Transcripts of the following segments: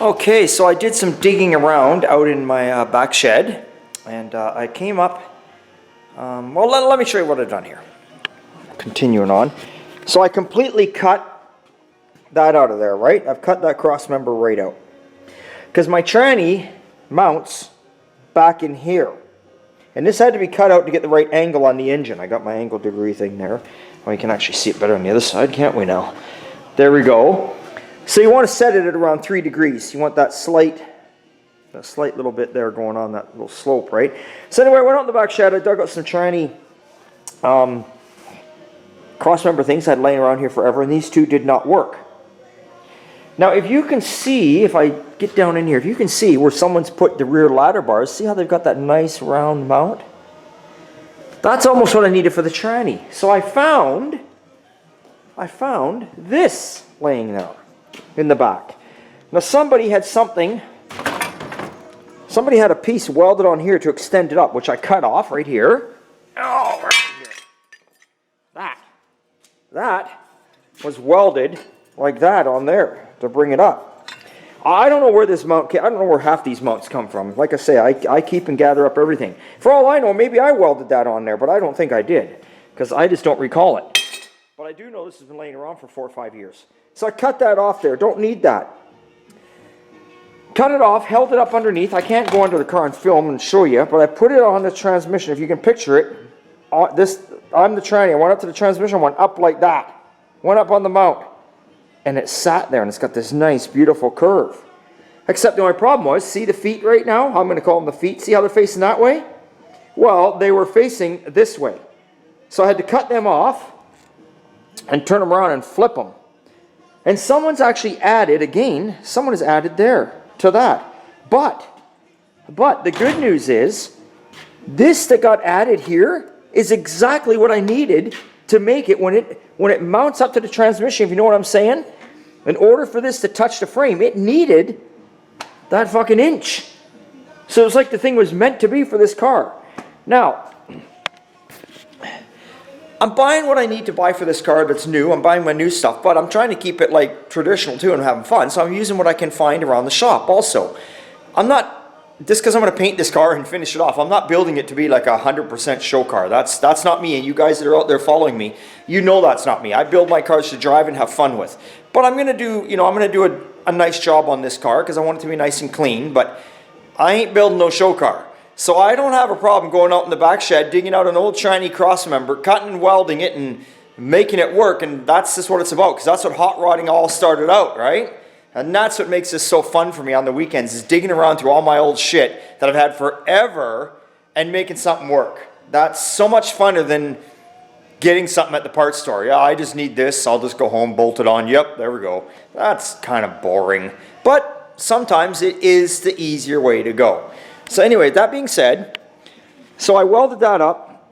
Okay, so I did some digging around out in my back shed, and I came up, well, let me show you what I've done here. Continuing on. So I completely cut that out of there, right? I've cut that cross member right out. Because my tranny mounts back in here. And this had to be cut out to get the right angle on the engine. I got my angle degree thing there. Well, you can actually see it better on the other side, can't we now? There we go. So you want to set it at around 3 degrees. You want that slight little bit there going on, that little slope, right? So anyway, I went out in the back shed. I dug out some tranny crossmember things I had laying around here forever, and these two did not work. Now, if you can see, if I get down in here, if you can see where someone's put the rear ladder bars, see how they've got that nice round mount? That's almost what I needed for the tranny. So I found this laying there in the back. Now somebody had a piece welded on here to extend it up, which I cut off right here. Oh, right here. That was welded like that on there to bring it up. I don't know where this mount came. I don't know where half these mounts come from. Like I say, I keep and gather up everything. For all I know, maybe I welded that on there, but I don't think I did, because I just don't recall it. But I do know this has been laying around for 4 or 5 years. So I cut that off there. Don't need that. Cut it off, held it up underneath. I can't go under the car and film and show you, but I put it on the transmission. If you can picture it, I'm the tranny. I went up to the transmission, went up like that. Went up on the mount. And it sat there, and it's got this nice, beautiful curve. Except the only problem was, see the feet right now? I'm going to call them the feet. See how they're facing that way? Well, they were facing this way. So I had to cut them off and turn them around and flip them. And someone's actually added, again, someone has added there to that. But the good news is, this that got added here is exactly what I needed to make it when it mounts up to the transmission, if you know what I'm saying. In order for this to touch the frame, it needed that fucking inch. So it's like the thing was meant to be for this car. Now, I'm buying what I need to buy for this car that's new. I'm buying my new stuff, but I'm trying to keep it like traditional too and having fun. So I'm using what I can find around the shop also. I'm not, just because I'm going to paint this car and finish it off, I'm not building it to be like a 100% show car. That's not me. And you guys that are out there following me, you know that's not me. I build my cars to drive and have fun with. But I'm going to do, I'm going to do a nice job on this car because I want it to be nice and clean. But I ain't building no show car. So I don't have a problem going out in the back shed, digging out an old shiny crossmember, cutting and welding it and making it work. And that's just what it's about, because that's what hot rodding all started out, right? And that's what makes this so fun for me on the weekends, is digging around through all my old shit that I've had forever and making something work. That's so much funner than getting something at the parts store. Yeah, I just need this. I'll just go home, bolt it on. Yep, there we go. That's kind of boring. But sometimes it is the easier way to go. So anyway, that being said, so I welded that up.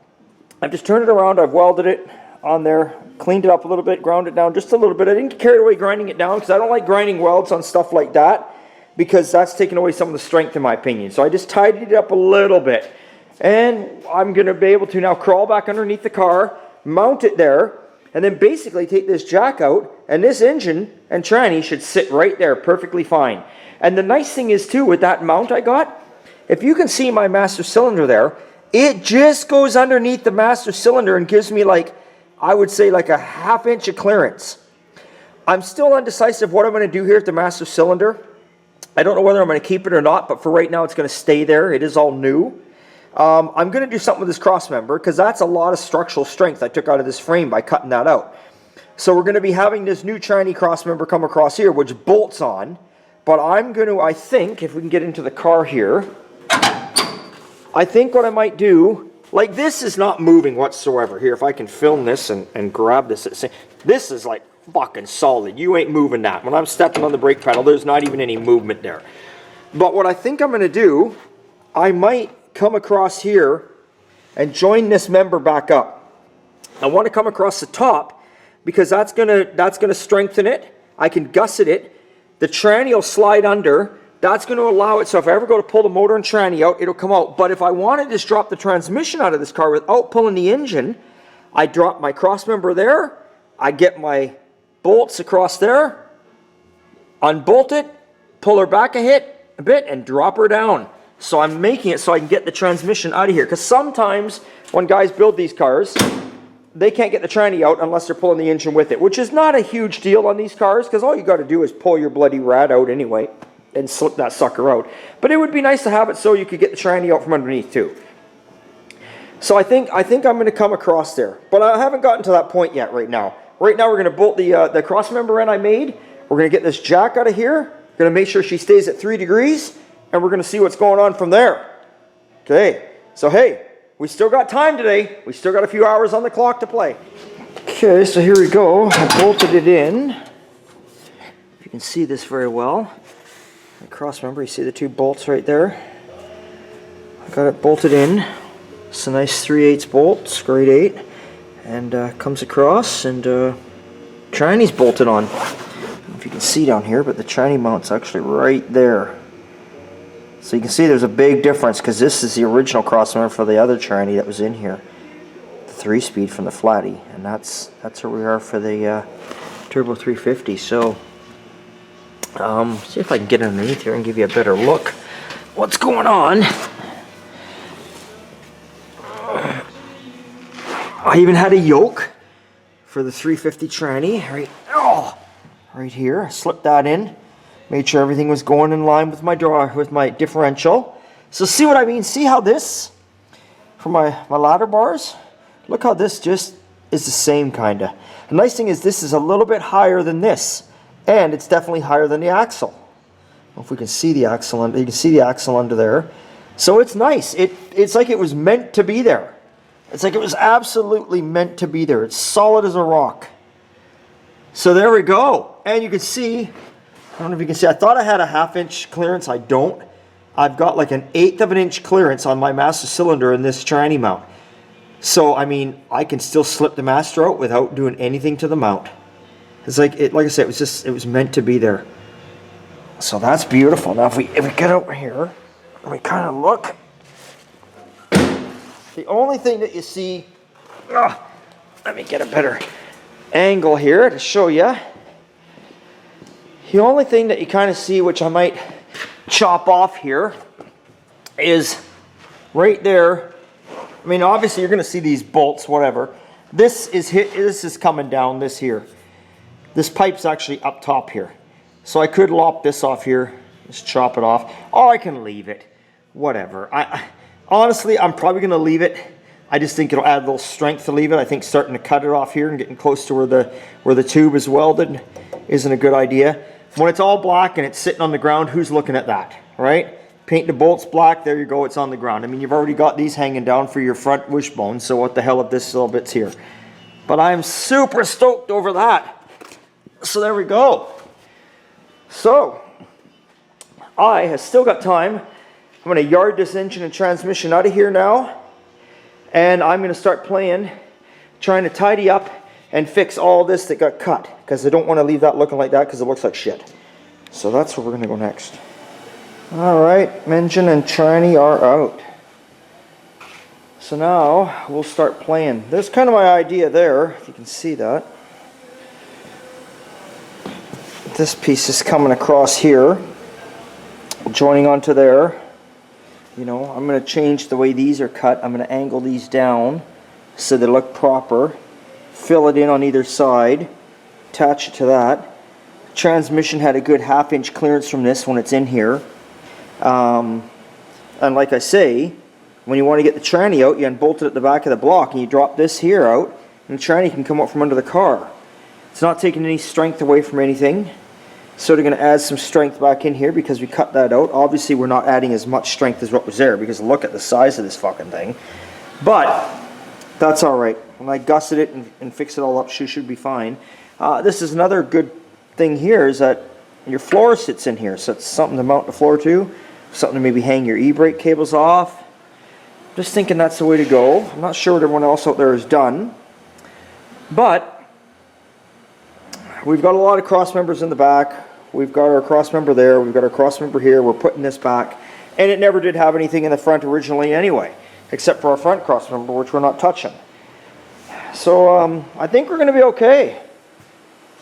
I've just turned it around. I've welded it on there, cleaned it up a little bit, ground it down just a little bit. I didn't get carried away grinding it down because I don't like grinding welds on stuff like that, because that's taking away some of the strength in my opinion. So I just tidied it up a little bit. And I'm going to be able to now crawl back underneath the car, mount it there, and then basically take this jack out, and this engine and tranny should sit right there perfectly fine. And the nice thing is too, with that mount I got, if you can see my master cylinder there, it just goes underneath the master cylinder and gives me like, I would say like a ½ inch of clearance. I'm still undecisive what I'm going to do here at the master cylinder. I don't know whether I'm going to keep it or not, but for right now it's going to stay there. It is all new. I'm going to do something with this cross member, because that's a lot of structural strength I took out of this frame by cutting that out. So we're going to be having this new shiny cross member come across here, which bolts on. But I'm going to, I think, if we can get into the car here, I think what I might do, like this is not moving whatsoever. Here, if I can film this and grab this, this is like fucking solid. You ain't moving that. When I'm stepping on the brake pedal, there's not even any movement there. But what I think I'm going to do, I might come across here and join this member back up. I want to come across the top because that's gonna strengthen it. I can gusset it. The tranny will slide under. That's going to allow it, so if I ever go to pull the motor and tranny out, it'll come out. But if I want to just drop the transmission out of this car without pulling the engine, I drop my cross member there, I get my bolts across there, unbolt it, pull her back a bit and drop her down. So I'm making it so I can get the transmission out of here. Because sometimes when guys build these cars, they can't get the tranny out unless they're pulling the engine with it, which is not a huge deal on these cars because all you got to do is pull your bloody rad out anyway and slip that sucker out. But it would be nice to have it so you could get the tranny out from underneath too. So I think I'm going to come across there, but I haven't gotten to that point yet right now. Right now we're going to bolt the cross member in I made. We're going to get this jack out of here. We're going to make sure she stays at 3 degrees, and we're going to see what's going on from there. Okay, so hey, we still got time today. We still got a few hours on the clock to play. Okay, so here we go. I bolted it in. If you can see this very well. The cross member, you see the 2 bolts right there. I got it bolted in. It's a nice 3/8 bolt, it's grade 8. And comes across, and tranny's bolted on. I don't know if you can see down here, but the tranny mount's actually right there. So you can see there's a big difference because this is the original crossmember for the other tranny that was in here. The 3-speed from the flatty, and that's where we are for the Turbo 350. So see if I can get underneath here and give you a better look. What's going on? I even had a yoke for the 350 tranny right here. I slipped that in. Made sure everything was going in line with my differential. So see what I mean? See how this, for my ladder bars, look how this just is the same kind of. The nice thing is this is a little bit higher than this, and it's definitely higher than the axle. I don't know if we can see the axle under, you can see the axle under there. So it's nice. It's like it was meant to be there. It's like it was absolutely meant to be there. It's solid as a rock. So there we go. And you can see, I don't know if you can see, I thought I had a 1/2 inch clearance. I don't. I've got like an 1/8 of an inch clearance on my master cylinder in this tranny mount. So, I mean, I can still slip the master out without doing anything to the mount. It's like, like I said, it was meant to be there. So that's beautiful. Now if we get over here, and we kind of look, the only thing that you see, let me get a better angle here to show you. The only thing that you kind of see, which I might chop off here, is right there. I mean, obviously you're going to see these bolts, whatever. This is coming down this here. This pipe's actually up top here. So I could lop this off here, just chop it off, or I can leave it, whatever. Honestly, I'm probably going to leave it. I just think it'll add a little strength to leave it. I think starting to cut it off here and getting close to where the tube is welded isn't a good idea. When it's all black and it's sitting on the ground, who's looking at that, right? Paint the bolts black, there you go, it's on the ground. I mean, you've already got these hanging down for your front wishbone, so what the hell if this little bit's here? But I'm super stoked over that. So there we go. So, I have still got time. I'm going to yard this engine and transmission out of here now. And I'm going to start playing, trying to tidy up and fix all this that got cut. Because I don't want to leave that looking like that because it looks like shit. So that's where we're going to go next. Alright, engine and tranny are out. So now we'll start playing. There's kind of my idea there, if you can see that. This piece is coming across here, joining onto there. You know, I'm going to change the way these are cut. I'm going to angle these down so they look proper. Fill it in on either side. Attach it to that. Transmission had a good 1/2 inch clearance from this when it's in here. And like I say, when you want to get the tranny out, you unbolt it at the back of the block and you drop this here out and the tranny can come up from under the car. It's not taking any strength away from anything. So they're going to add some strength back in here because we cut that out. Obviously we're not adding as much strength as what was there because look at the size of this fucking thing. But that's alright. When I gusset it and fix it all up, she should be fine. This is another good thing here is that your floor sits in here. So it's something to mount the floor to. Something to maybe hang your e-brake cables off. Just thinking that's the way to go. I'm not sure what everyone else out there has done. But we've got a lot of cross members in the back. We've got our cross member there. We've got our cross member here. We're putting this back. And it never did have anything in the front originally anyway. Except for our front cross member, which we're not touching. So I think we're going to be okay.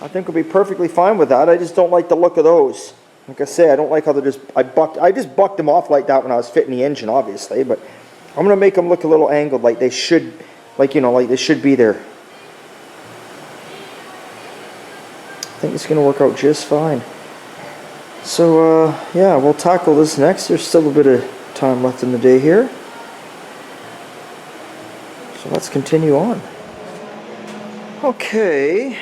I think we'll be perfectly fine with that. I just don't like the look of those. Like I say, I don't like how they're I just bucked them off like that when I was fitting the engine, obviously, but I'm gonna make them look a little angled, like they should, like, you know, like they should be there. I think it's gonna work out just fine. So yeah, we'll tackle this next. There's still a bit of time left in the day here, so let's continue on. Okay,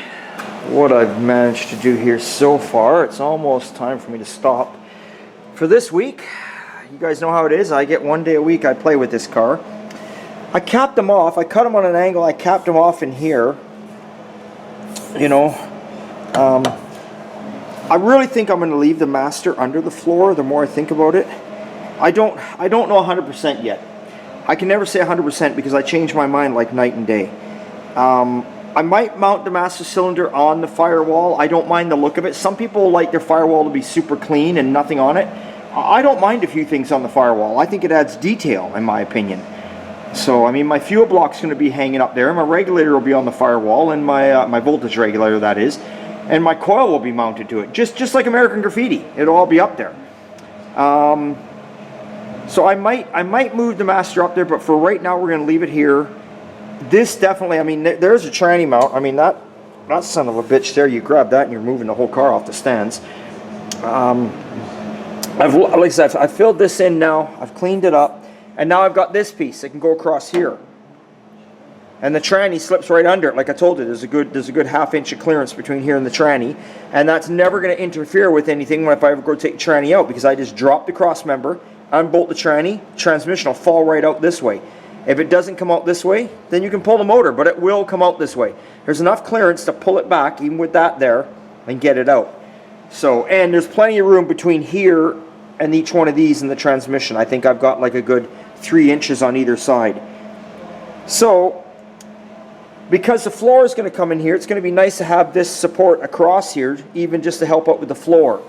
what I've managed to do here so far, it's almost time for me to stop for this week. You guys know how it is. I get 1 day a week I play with this car. I capped them off. I cut them on an angle. I capped them off in here. You know, I really think I'm going to leave the master under the floor the more I think about it. I don't know 100% yet. I can never say 100% because I change my mind like night and day. I might mount the master cylinder on the firewall. I don't mind the look of it. Some people like their firewall to be super clean and nothing on it. I don't mind a few things on the firewall. I think it adds detail, in my opinion. So, I mean, my fuel block's going to be hanging up there. My regulator will be on the firewall, and my voltage regulator, that is. And my coil will be mounted to it, just like American Graffiti. It'll all be up there. So I might move the master up there, but for right now, we're going to leave it here. This definitely, I mean, there's a tranny mount. I mean, that son of a bitch there, you grab that and you're moving the whole car off the stands. Like I said, I've filled this in now. I've cleaned it up. And now I've got this piece that can go across here. And the tranny slips right under it. Like I told you, there's a good 1/2 inch of clearance between here and the tranny. And that's never going to interfere with anything if I ever go take the tranny out, because I just drop the cross member, unbolt the tranny, transmission will fall right out this way. If it doesn't come out this way, then you can pull the motor, but it will come out this way. There's enough clearance to pull it back, even with that there, and get it out. So, and there's plenty of room between here and each one of these in the transmission. I think I've got like a good 3 inches on either side. So, because the floor is going to come in here, it's going to be nice to have this support across here, even just to help out with the floor.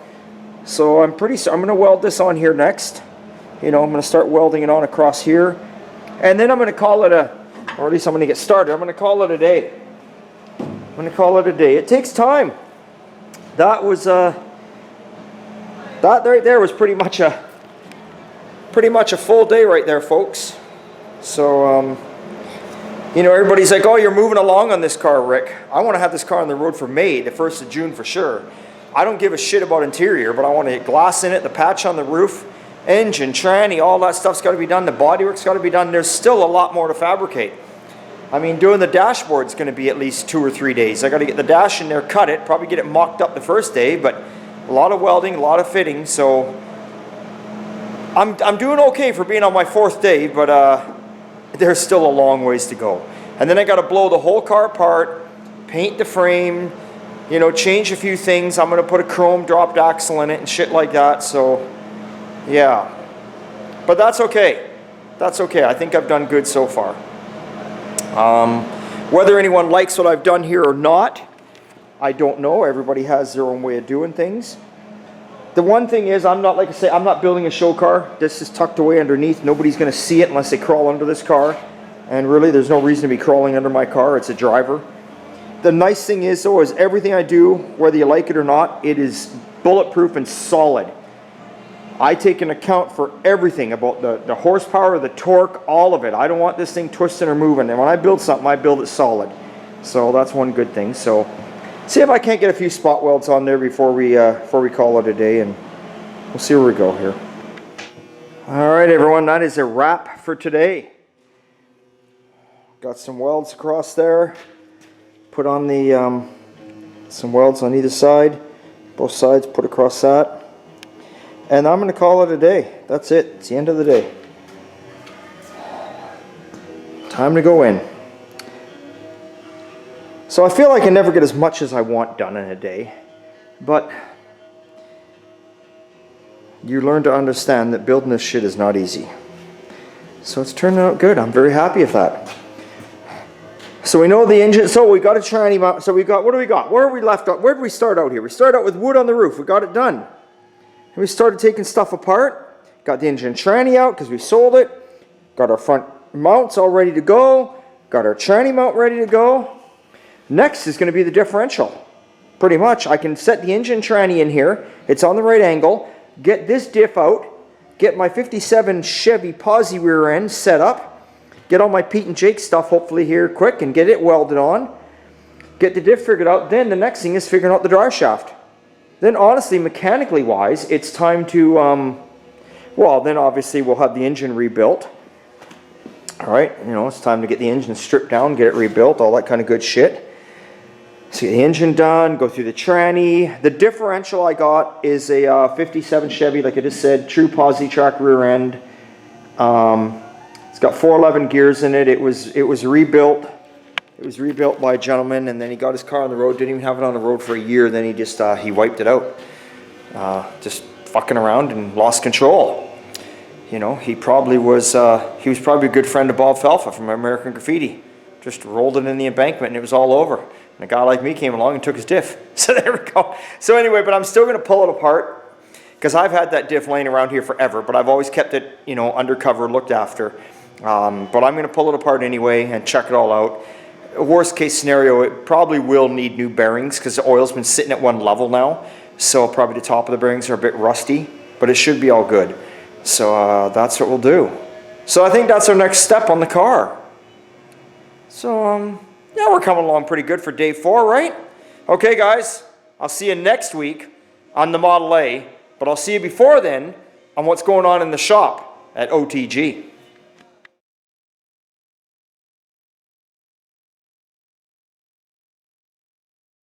So I'm going to weld this on here next. You know, I'm going to start welding it on across here. And then I'm going to call it or at least I'm going to get started. I'm going to call it a day. I'm going to call it a day. It takes time. That was, that right there was pretty much a full day right there, folks. So, you know, everybody's like, oh, you're moving along on this car, Rick. I want to have this car on the road for May, the 1st of June for sure. I don't give a shit about interior, but I want to get glass in it, the patch on the roof, engine, tranny, all that stuff's got to be done. The bodywork's got to be done. There's still a lot more to fabricate. I mean, doing the dashboard's going to be at least 2 or 3 days. I got to get the dash in there, cut it, probably get it mocked up the first day, but a lot of welding, a lot of fitting. So I'm doing okay for being on my 4th day, but there's still a long ways to go. And then I got to blow the whole car apart, paint the frame, you know, change a few things. I'm going to put a chrome dropped axle in it and shit like that. So yeah, but that's okay. That's okay. I think I've done good so far. Whether anyone likes what I've done here or not, I don't know. Everybody has their own way of doing things. The one thing is, I'm not, like I say, I'm not building a show car. This is tucked away underneath. Nobody's going to see it unless they crawl under this car. And really, there's no reason to be crawling under my car. It's a driver. The nice thing is, though, is everything I do, whether you like it or not, it is bulletproof and solid. I take into account for everything about the horsepower, the torque, all of it. I don't want this thing twisting or moving. And when I build something, I build it solid. So that's one good thing. So see if I can't get a few spot welds on there before we call it a day, and we'll see where we go here. All right, everyone, that is a wrap for today. Got some welds across there. Put on the some welds on either side, both sides. Put across that. And I'm going to call it a day. That's it. It's the end of the day. Time to go in. So I feel like I never get as much as I want done in a day. But you learn to understand that building this shit is not easy. So it's turning out good. I'm very happy with that. So we know the engine. So we got a tranny mount. So we got, what do we got? Where are we left out? Where did we start out here? We started out with wood on the roof. We got it done. And we started taking stuff apart, got the engine tranny out because we sold it, got our front mounts all ready to go, got our tranny mount ready to go. Next is going to be the differential. pretty much. I can set the engine tranny in here. It's on the right angle. Get this diff out. Get my 57 Chevy posi rear end set up. Get all my Pete and Jake stuff hopefully here quick and get it welded on. Get the diff figured out. Then the next thing is figuring out the drive shaft. Then honestly, mechanically wise, it's time to, well, then obviously we'll have the engine rebuilt. All right, you know, it's time to get the engine stripped down, get it rebuilt, all that kind of good shit. So get the engine done, go through the tranny. The differential I got is a 57 Chevy, like I just said, true posi track rear end. It's got 411 gears in it. It was rebuilt. It was rebuilt by a gentleman, and then he got his car on the road. Didn't even have it on the road for a year. Then he just he wiped it out, just fucking around and lost control. You know, he was probably a good friend of Bob Felfa from American Graffiti. Just rolled it in the embankment and it was all over. And a guy like me came along and took his diff. So there we go. So anyway, but I'm still going to pull it apart because I've had that diff laying around here forever, but I've always kept it, you know, undercover, looked after. But I'm going to pull it apart anyway and check it all out. Worst case scenario, it probably will need new bearings because the oil's been sitting at one level now. So probably the top of the bearings are a bit rusty, but it should be all good. So that's what we'll do. So I think that's our next step on the car. So yeah, we're coming along pretty good for day 4, right? Okay guys, I'll see you next week on the Model A, but I'll see you before then on what's going on in the shop at OTG.